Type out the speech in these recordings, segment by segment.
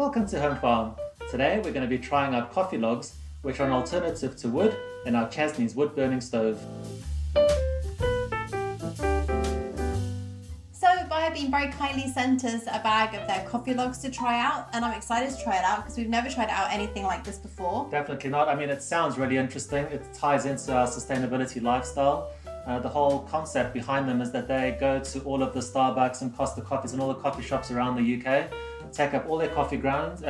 Welcome to Home Farm. Today we're going to be trying out coffee logs, which are an alternative to wood in our Chesney's wood burning stove. So BioBean very kindly sent us a bag of their coffee logs to try out, and I'm excited to try it out because we've never tried out anything like this before. Definitely not. I mean, it sounds really interesting. It ties into our sustainability lifestyle. The whole concept behind them is that they go to all of the Starbucks and Costa Coffees and all the coffee shops around the UK, take up all their coffee grounds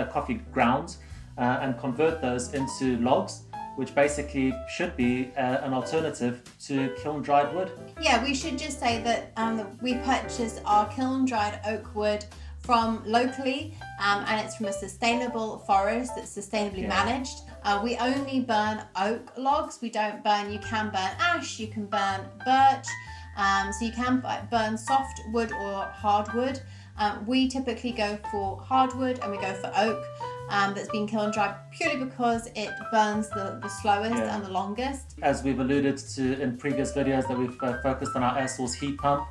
and convert those into logs, which basically should be an alternative to kiln-dried wood. Yeah, we should just say that we purchased our kiln-dried oak wood from locally, and it's from a sustainable forest that's sustainably managed. We only burn oak logs. We don't burn, you can burn ash, you can burn birch, so you can burn soft wood or hardwood. We typically go for hardwood and we go for oak that's been kiln dried purely because it burns the slowest and the longest. As we've alluded to in previous videos that we've focused on our air source heat pump,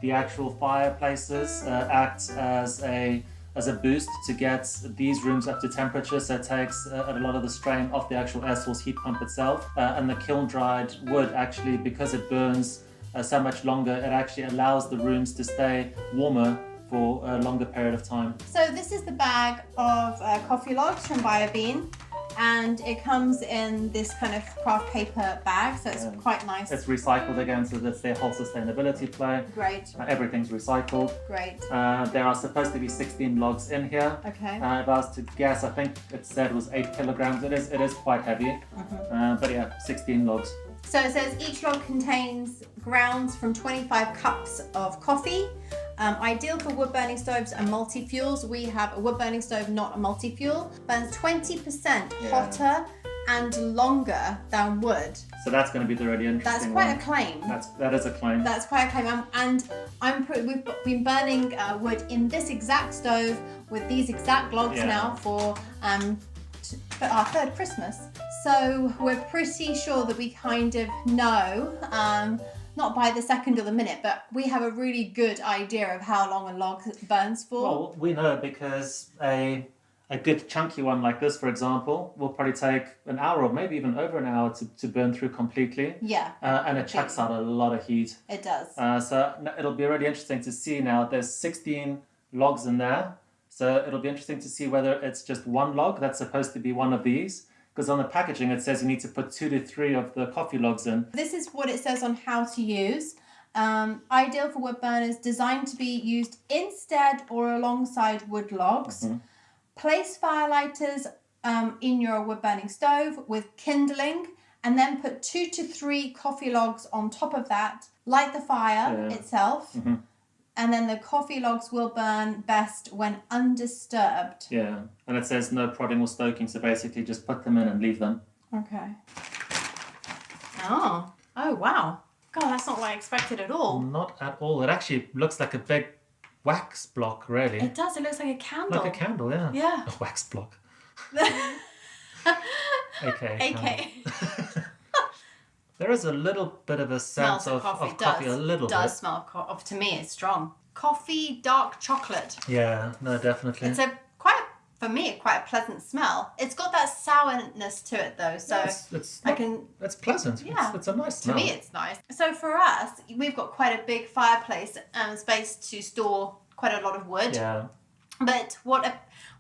the actual fireplaces act as a boost to get these rooms up to temperature, so it takes a lot of the strain off the actual air source heat pump itself. And the kiln dried wood actually, because it burns so much longer, it actually allows the rooms to stay warmer for a longer period of time. So this is the bag of coffee logs from BioBean, and it comes in this kind of craft paper bag, so it's quite nice. It's recycled again, so that's their whole sustainability play. Great. Everything's recycled. Great. There are supposed to be 16 logs in here. Okay. If I was to guess, I think it said it was 8 kilograms. It is quite heavy, but yeah, 16 logs. So it says each log contains grounds from 25 cups of coffee. Ideal for wood burning stoves and multi-fuels. We have a wood burning stove, not a multi-fuel. Burns 20% hotter and longer than wood. So that's going to be the really interesting one. That's quite a claim. That is a claim. That's quite a claim. And we've been burning wood in this exact stove with these exact logs now for our third Christmas. So we're pretty sure that we kind of know, not by the second or the minute, but we have a really good idea of how long a log burns for. Well, we know because a good chunky one like this, for example, will probably take an hour or maybe even over an hour to burn through completely. Yeah. And it chucks out a lot of heat. It does. So it'll be really interesting to see now. There's 16 logs in there. So it'll be interesting to see whether it's just one log that's supposed to be one of these. Because on the packaging it says you need to put 2 to 3 of the coffee logs in. This is what it says on how to use. Ideal for wood burners, designed to be used instead or alongside wood logs. Place firelighters in your wood burning stove with kindling, and then put 2 to 3 coffee logs on top of that. Light the fire itself. And then the coffee logs will burn best when undisturbed. Yeah, and it says no prodding or stoking, so basically just put them in and leave them. Okay. Oh wow. God, that's not what I expected at all. Not at all. It actually looks like a big wax block, really. It does. It looks like a candle. Like a candle, yeah. Yeah. A wax block. AK. There is a little bit of a sense of coffee, a little bit. It does smell of, to me, it's strong. Coffee, dark chocolate. Yeah, no, definitely. It's for me, quite a pleasant smell. It's got that sourness to it though, so it's pleasant. Yeah. It's a nice smell. To me, it's nice. So for us, we've got quite a big fireplace space to store quite a lot of wood. Yeah. But what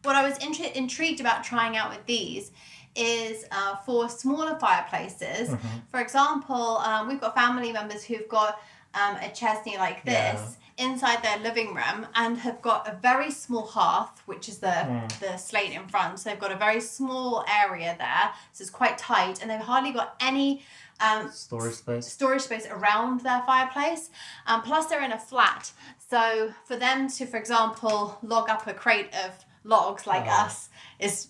I was intrigued about trying out with these is for smaller fireplaces. For example, we've got family members who've got a Chesney like this inside their living room and have got a very small hearth, which is the slate in front. So they've got a very small area there, so it's quite tight, and they've hardly got any storage space around their fireplace. Plus they're in a flat, so for them to, for example, log up a crate of logs like us is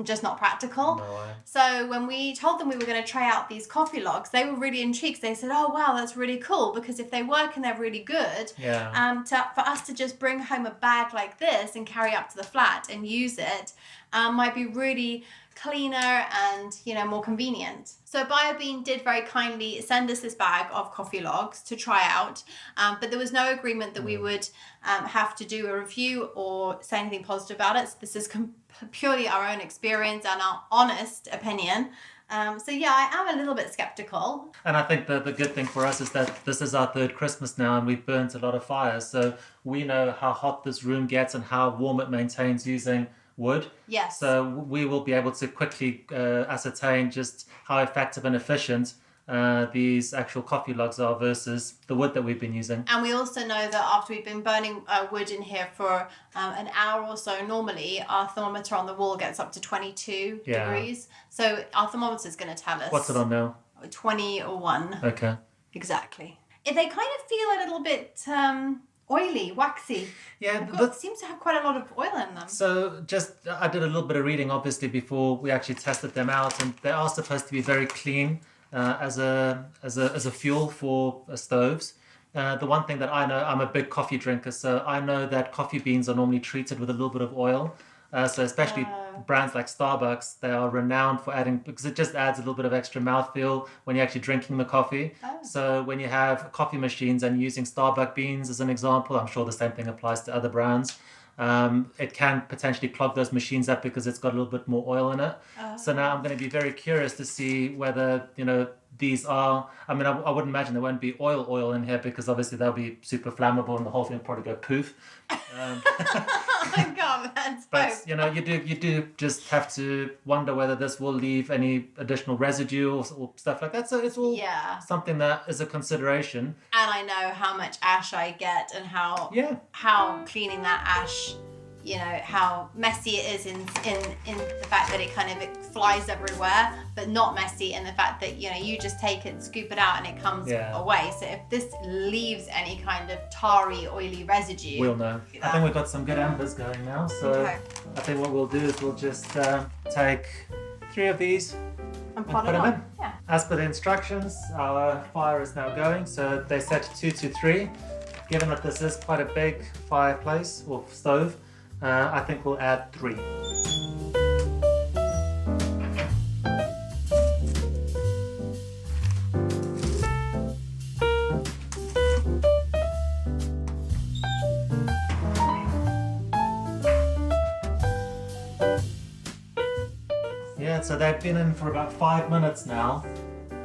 just not practical. No way. So when we told them we were going to try out these coffee logs, they were really intrigued. They said, oh wow, that's really cool, because if they work and they're really good, for us to just bring home a bag like this and carry up to the flat and use it might be really cleaner and, you know, more convenient. So BioBean did very kindly send us this bag of coffee logs to try out, but there was no agreement that we would have to do a review or say anything positive about it. So this is purely our own experience and our honest opinion. So yeah, I am a little bit skeptical. And I think the good thing for us is that this is our third Christmas now, and we've burnt a lot of fires, so we know how hot this room gets and how warm it maintains using wood. Yes. So we will be able to quickly ascertain just how effective and efficient these actual coffee logs are versus the wood that we've been using. And we also know that after we've been burning wood in here for an hour or so, normally our thermometer on the wall gets up to 22 degrees. So our thermometer is going to tell us. What's it on now? 21. Okay. Exactly. They kind of feel a little bit oily, waxy. Yeah, it seems to have quite a lot of oil in them. So I did a little bit of reading, obviously, before we actually tested them out, and they are supposed to be very clean as a fuel for stoves. The one thing that I know, I'm a big coffee drinker, so I know that coffee beans are normally treated with a little bit of oil. So especially brands like Starbucks, they are renowned for adding, because it just adds a little bit of extra mouthfeel when you're actually drinking the coffee. So when you have coffee machines and using Starbucks beans as an example, I'm sure the same thing applies to other brands. It can potentially clog those machines up because it's got a little bit more oil in it. So now I'm going to be very curious to see whether, you know, these are, I mean, I wouldn't imagine there won't be oil in here, because obviously they'll be super flammable and the whole thing will probably go poof. Oh God, that's But you know, you do just have to wonder whether this will leave any additional residue or stuff like that. So it's all something that is a consideration. And I know how much ash I get and how cleaning that ash, you know, how messy it is in the fact that it kind of it flies everywhere, but not messy in the fact that, you know, you just take it, scoop it out, and it comes away. So if this leaves any kind of tarry, oily residue, we'll know. I think we've got some good embers going now. So I think what we'll do is we'll just take 3 of these and put them in. Yeah. As per the instructions, our fire is now going. So they set 2 to 3. Given that this is quite a big fireplace or stove, I think we'll add 3. Yeah, so they've been in for about 5 minutes now,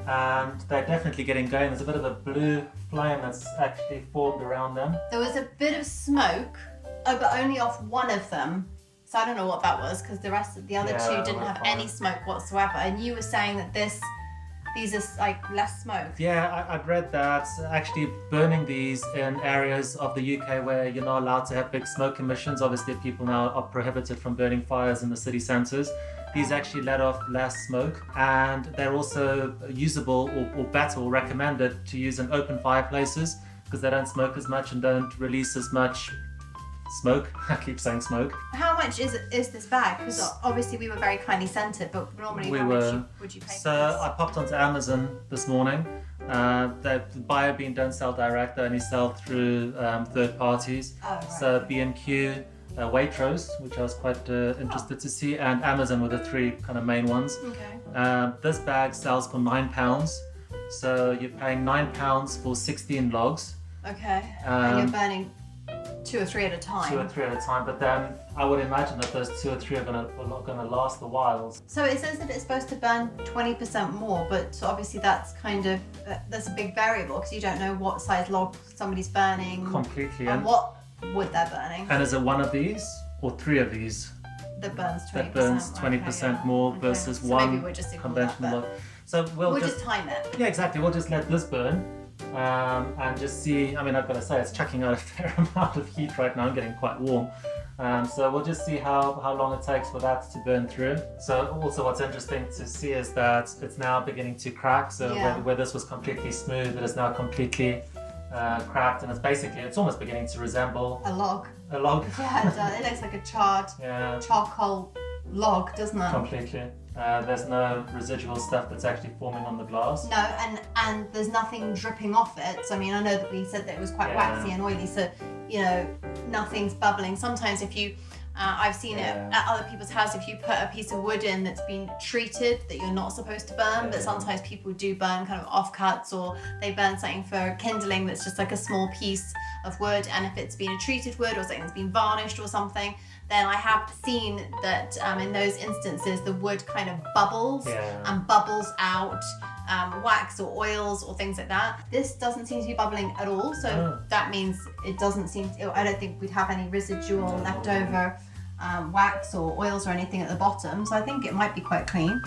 and they're definitely getting going. There's a bit of a blue flame that's actually formed around them. There was a bit of smoke, but only off one of them. So I don't know what that was, because the other two didn't have any smoke whatsoever. And you were saying that these are like less smoke. Yeah, I've read that actually burning these in areas of the UK where you're not allowed to have big smoke emissions. Obviously, people now are prohibited from burning fires in the city centres. These actually let off less smoke, and they're also usable or better or recommended to use in open fireplaces, because they don't smoke as much and don't release as much smoke. I keep saying smoke. How much is this bag? Because obviously we were very kindly sent it, but normally would you pay for this? So I popped onto Amazon this morning. The BioBean don't sell direct; they only sell through third parties. Oh, right. So B&Q, Waitrose, which I was quite interested to see, and Amazon were the 3 kind of main ones. Okay. This bag sells for £9, so you're paying £9 for 16 logs. Okay. And you're burning 2 or 3 at a time. 2 or 3 at a time, but then I would imagine that those 2 or 3 are gonna last a while. So it says that it's supposed to burn 20% more, but obviously that's kind of that's a big variable, because you don't know what size log somebody's burning. Completely. And what wood they're burning. And is it one of these or 3 of these that burns 20%? That burns 20% more versus one maybe we'll just conventional log. So we'll just time it. Yeah, exactly. We'll just let this burn. And just see, I mean, I've got to say, it's chucking out a fair amount of heat right now. I'm getting quite warm. So we'll just see how long it takes for that to burn through. So also what's interesting to see is that it's now beginning to crack. So where this was completely smooth, it is now completely cracked, and it's almost beginning to resemble a log. A log. Yeah, it does. It looks like a charred charcoal log, doesn't it? Completely. There's no residual stuff that's actually forming on the glass. No, and there's nothing dripping off it. So I mean, I know that we said that it was quite waxy and oily, so you know, nothing's bubbling. Sometimes if you I've seen it at other people's house. If you put a piece of wood in that's been treated that you're not supposed to burn, but sometimes people do burn kind of offcuts, or they burn something for kindling that's just like a small piece of wood. And if it's been a treated wood or something that's been varnished or something, then I have seen that in those instances the wood kind of bubbles and bubbles out wax or oils or things like that. This doesn't seem to be bubbling at all, so that means it doesn't seem to, I don't think we'd have any residual leftover wax or oils or anything at the bottom, so I think it might be quite clean.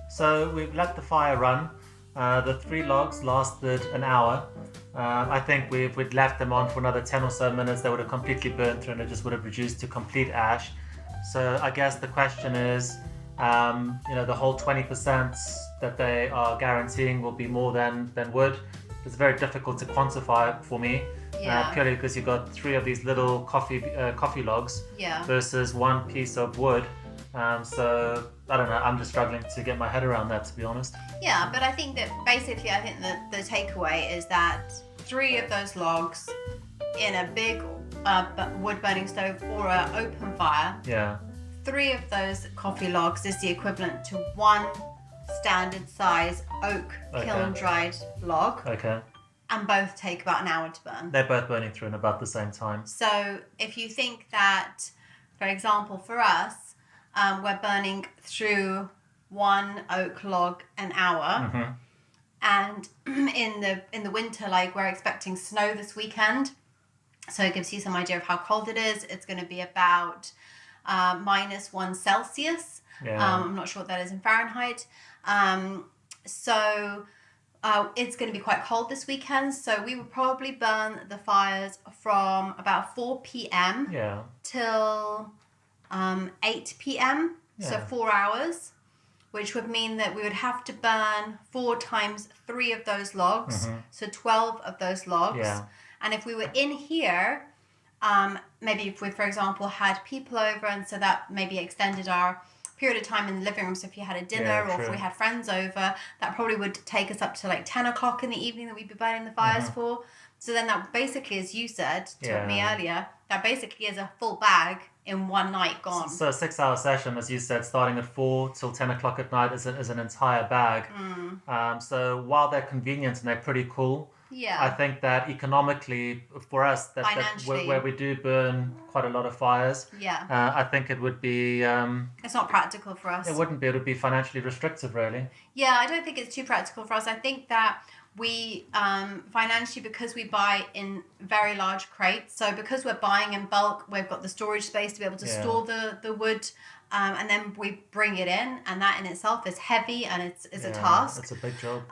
So we've let the fire run. The 3 logs lasted an hour. I think if we'd left them on for another 10 or so minutes, they would have completely burnt through and it just would have reduced to complete ash. So I guess the question is, the whole 20% that they are guaranteeing will be more than wood. It's very difficult to quantify for me, purely because you've got 3 of these little coffee logs versus 1 piece of wood. So I don't know, I'm just struggling to get my head around that, to be honest. Yeah, but I think that basically, the takeaway is that 3 of those logs in a big wood burning stove or an open fire, 3 of those coffee logs is the equivalent to 1 standard size oak kiln dried log. Okay. And both take about an hour to burn. They're both burning through in about the same time. So if you think that, for example, for us, we're burning through 1 oak log an hour, and in the winter, like we're expecting snow this weekend, so it gives you some idea of how cold it is. It's going to be about -1 Celsius. I'm not sure what that is in Fahrenheit. So it's going to be quite cold this weekend. So we would probably burn the fires from about 4 p.m. till 8 p.m. So 4 hours, which would mean that we would have to burn 4 times 3 of those logs, so 12 of those logs. And if we were in here, maybe if we, for example, had people over, and so that maybe extended our period of time in the living room. So if you had a dinner or if we had friends over, that probably would take us up to like 10 o'clock in the evening that we'd be burning the fires for. So then that basically, as you said to me earlier, that basically is a full bag in one night gone. So a 6-hour session, as you said, starting at 4 till 10 o'clock at night is an entire bag. So while they're convenient and they're pretty cool, I think that economically for us, that where we do burn quite a lot of fires, I think it would be... it's not practical for us. It wouldn't be. It would be financially restrictive, really. Yeah, I don't think it's too practical for us. I think that we financially, because we buy in very large crates, so because we're buying in bulk, we've got the storage space to be able to store the wood, and then we bring it in, and that in itself is heavy and it's a task. It's a big job.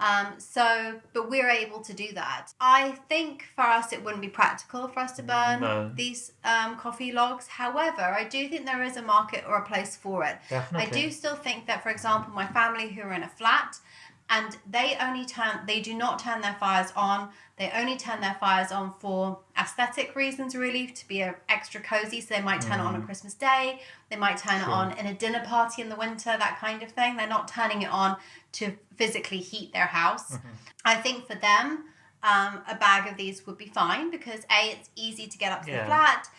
But we're able to do that. I think for us it wouldn't be practical for us to burn these coffee logs. However, I do think there is a market or a place for it. Definitely. I do still think that, for example, my family who are in a flat, and they do not turn their fires on. They only turn their fires on for aesthetic reasons, really, to be extra cozy. So they might turn it on Christmas Day. They might turn it on in a dinner party in the winter, that kind of thing. They're not turning it on to physically heat their house. I think for them, a bag of these would be fine because it's easy to get up to the flat.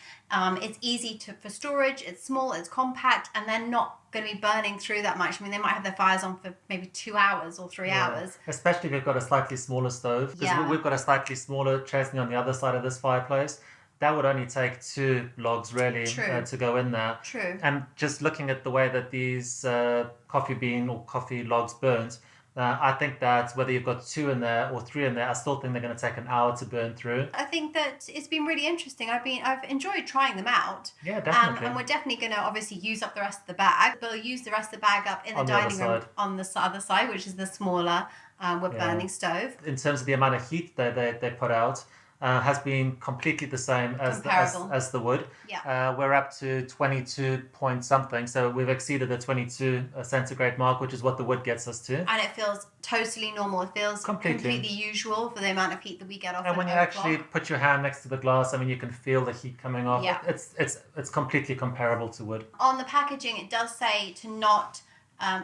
It's easy for storage. It's small, it's compact, and they're not going to be burning through that much. I mean, they might have their fires on for maybe 2 hours or 3 hours. Especially if you've got a slightly smaller stove. Because we've got a slightly smaller chesney on the other side of this fireplace. That would only take 2 logs, really, to go in there. And just looking at the way that these coffee bean or coffee logs burnt, I think that whether you've got 2 in there or 3 in there, I still think they're going to take an hour to burn through. I think that it's been really interesting. I've enjoyed trying them out. Yeah, definitely. And we're definitely going to obviously use up the rest of the bag. We'll use the rest of the bag up in the dining room on the other side, which is the smaller wood burning stove. In terms of the amount of heat they put out, has been completely the same as Comparable. as the wood. Yeah. We're up to 22 point something, so we've exceeded the 22 centigrade mark, which is what the wood gets us to. And it feels totally normal. It feels Completely. completely usual for the amount of heat that we get off. And when you actually put your hand next to the glass, I mean, you can feel the heat coming off. Yeah. It's completely comparable to wood. On the packaging, it does say to not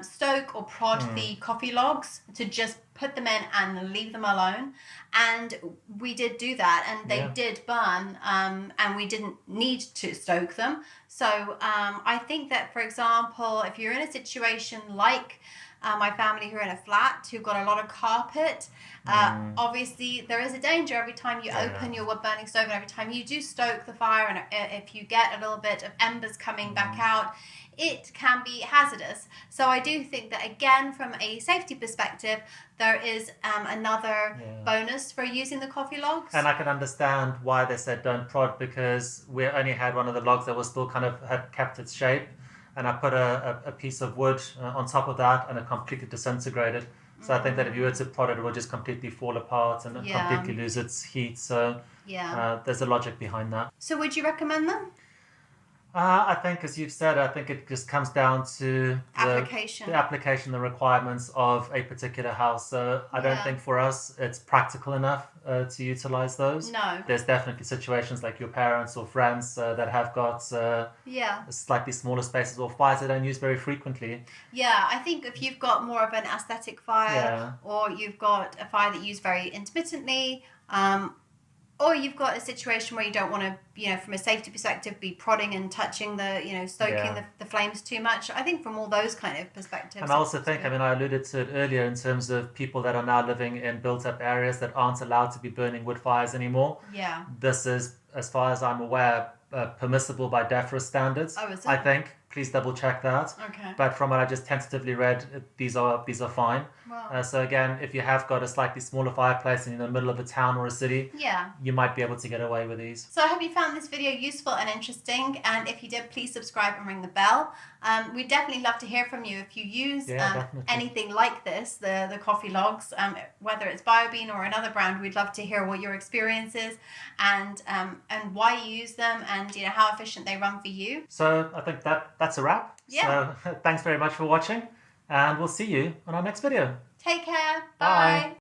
stoke or prod the coffee logs, to just put them in and leave them alone. And we did do that, and they did burn, and we didn't need to stoke them. So I think that, for example, if you're in a situation like my family who are in a flat, who've got a lot of carpet, obviously there is a danger every time you open your wood burning stove, and every time you do stoke the fire, and if you get a little bit of embers coming back out, it can be hazardous. So I do think that, again, from a safety perspective, there is another bonus for using the coffee logs. And I can understand why they said don't prod, because we only had one of the logs that was still kind of had kept its shape, and I put a piece of wood on top of that, and it completely disintegrated. So I think that if you were to prod it, it would just completely fall apart and completely lose its heat. So there's a logic behind that. So would you recommend them? I think, as you've said, I think it just comes down to the application, the requirements of a particular house. So I don't think for us it's practical enough to utilize those. No. There's definitely situations like your parents or friends that have got slightly smaller spaces or fires they don't use very frequently. Yeah, I think if you've got more of an aesthetic fire, or you've got a fire that you use very intermittently, or you've got a situation where you don't want to, from a safety perspective, be prodding and touching stoking the flames too much. I think from all those kind of perspectives. And I also think, I alluded to it earlier in terms of people that are now living in built-up areas that aren't allowed to be burning wood fires anymore. Yeah. This is, as far as I'm aware, permissible by DEFRA standards. Oh, is it? I think. Please double check that. Okay. But from what I just tentatively read, these are fine. Wow. So again, if you have got a slightly smaller fireplace in the middle of a town or a city, you might be able to get away with these. So I hope you found this video useful and interesting, and if you did, please subscribe and ring the bell. We'd definitely love to hear from you if you use anything like this, the coffee logs, whether it's BioBean or another brand. We'd love to hear what your experience is, and why you use them, and how efficient they run for you. So I think that's a wrap. Yeah. So thanks very much for watching, and we'll see you on our next video. Take care. Bye. Bye.